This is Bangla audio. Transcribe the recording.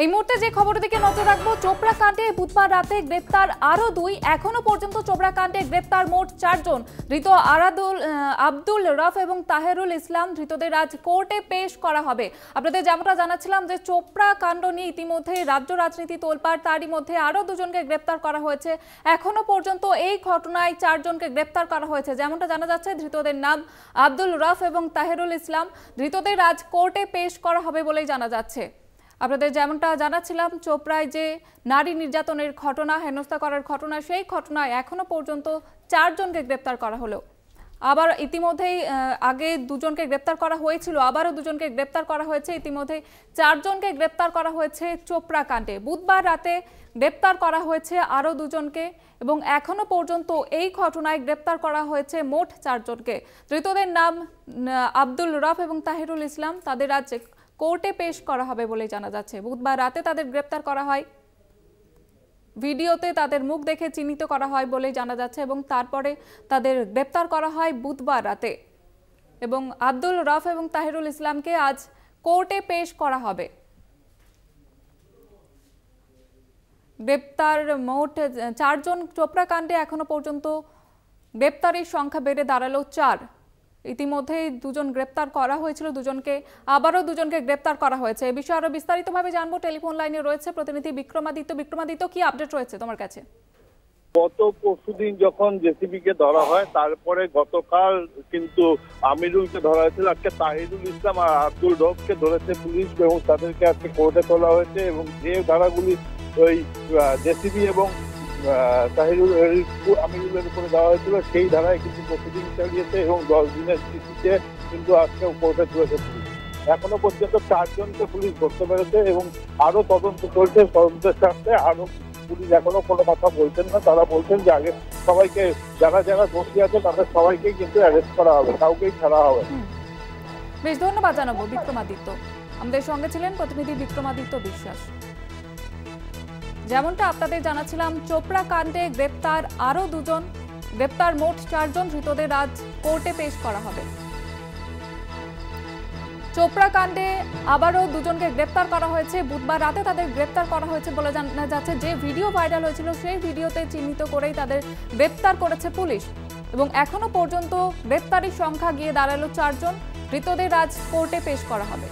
এই মুহূর্তে যে খবরের দিকে নজর রাখবো, চোপড়া কাণ্ডে বুধবার রাতে গ্রেপ্তার আরো দুই। এখনো পর্যন্ত চোপড়া কাণ্ডে গ্রেপ্তার মোট 4 জন। ধৃত আব্দুল রফ এবং তাহেরুল ইসলাম ধৃতদের আজ কোর্টে পেশ করা হবে। আপনাদের যেমনটা জানাচ্ছিলাম যে চোপড়া কাণ্ড নিয়ে ইতিমধ্যে রাজ্য রাজনীতি তোলপাড়, তারই মধ্যে আরো দুজনকে গ্রেপ্তার করা হয়েছে। এখনো পর্যন্ত এই ঘটনায় 4 জনকে গ্রেপ্তার করা হয়েছে। যেমনটা জানা যাচ্ছে, ধৃতদের নাম আব্দুল রফ এবং তাহেরুল ইসলাম। ধৃতদের আজ কোর্টে পেশ করা হবে বলেই জানা যাচ্ছে। আপনাদের যেমনটা জানাচ্ছিলাম, চোপড়ায় যে নারী নির্যাতনের ঘটনা, হেনস্থা করার ঘটনা, সেই ঘটনায় এখনো পর্যন্ত 4 জনকে গ্রেপ্তার করা হলো। আবার ইতিমধ্যেই আগে 2 জনকে গ্রেপ্তার করা হয়েছিল, আবারও 2 জনকে গ্রেপ্তার করা হয়েছে। ইতিমধ্যে 4 জনকে গ্রেপ্তার করা হয়েছে চোপড়া কাণ্ডে। বুধবার রাতে গ্রেপ্তার করা হয়েছে আরও 2 জনকে এবং এখনো পর্যন্ত এই ঘটনায় গ্রেপ্তার করা হয়েছে মোট 4 জনকে। ধৃতদের নাম আব্দুল রফ এবং তাহিরুল ইসলাম। তাদের আজ কোর্টে পেশ করা হবে বলে জানা যাচ্ছে। বুধবার রাতে তাদের গ্রেপ্তার করা হয়, ভিডিওতে তাদের মুখ দেখে চিহ্নিত করা হয় বলে জানা যাচ্ছে এবং তারপরে তাদের গ্রেপ্তার করা হয় বুধবার রাতে। এবং আব্দুল রফ এবং তাহিরুল ইসলামকে আজ কোর্টে পেশ করা হবে। গ্রেপ্তার মোট 4 জন। চোপড়া কাণ্ডে এখনো পর্যন্ত গ্রেপ্তারের সংখ্যা বেড়ে দাঁড়ালো 4। ইতিমধ্যে 2 জন গ্রেপ্তার করা হয়েছিল, 2 জনকে আবারও 2 জনকে গ্রেপ্তার করা হয়েছে। এই বিষয়ে আরো বিস্তারিতভাবে জানবো। টেলিফোন লাইনে রয়েছে প্রতিনিধি বিক্রমাদিত্য। বিক্রমাদিত্য, কি আপডেট রয়েছে তোমার কাছে? গত পরশুদিন যখন জেসিবি কে ধরা হয়, তারপরে গতকাল কিন্তু আমিরুলকে ধরা হয়েছিল। আজকে তাহিরুল ইসলাম আর আব্দুল রফকে ধরেছে পুলিশ এবং তাদেরকে আজকে কোর্টে তোলা হয়েছে। এবং যে ধারাগুলি ওই জেসিবি এবং আমিরুলের উপরে দেওয়া হয়েছিল, সেই ধারায় কিন্তু প্রসিডিং চালিয়েছে এবং 10 দিনের ভিত্তিতে কিন্তু আজকে কোর্টে তুলেছে পুলিশ। এখনো পর্যন্ত 4 জনকে পুলিশ ধরতে পেরেছে এবং আরো তদন্ত চলছে। তদন্তের স্বার্থে আরো পুলিশ এখনো কোনো কথা বলছেন না। তারা বলছেন যে আগে সবাইকে, যারা যারা দোষী আছে তাদের সবাইকেই কিন্তু অ্যারেস্ট করা হবে, কাউকেই ছাড়া হবে। বেশ, ধন্যবাদ জানাবো বিক্রমাদিত্য। আমাদের সঙ্গে ছিলেন প্রতিনিধি বিক্রমাদিত্য বিশ্বাস। যেমনটা আপনাদের জানাচ্ছিলাম, চোপড়া কাণ্ডে গ্রেপ্তার আরো 2 জন। গ্রেপ্তার মোট 4 জন। ধৃতদের আজ কোর্টে পেশ করা হবে। চোপড়া কাণ্ডে আবারও 2 জনকে গ্রেপ্তার করা হয়েছে। বুধবার রাতে তাদের গ্রেপ্তার করা হয়েছে বলে জানা যাচ্ছে। যে ভিডিও ভাইরাল হয়েছিল, সেই ভিডিওতে চিহ্নিত করেই তাদের গ্রেপ্তার করেছে পুলিশ এবং এখনো পর্যন্ত গ্রেপ্তারের সংখ্যা গিয়ে দাঁড়ালো 4 জন। ধৃতদের আজ কোর্টে পেশ করা হবে।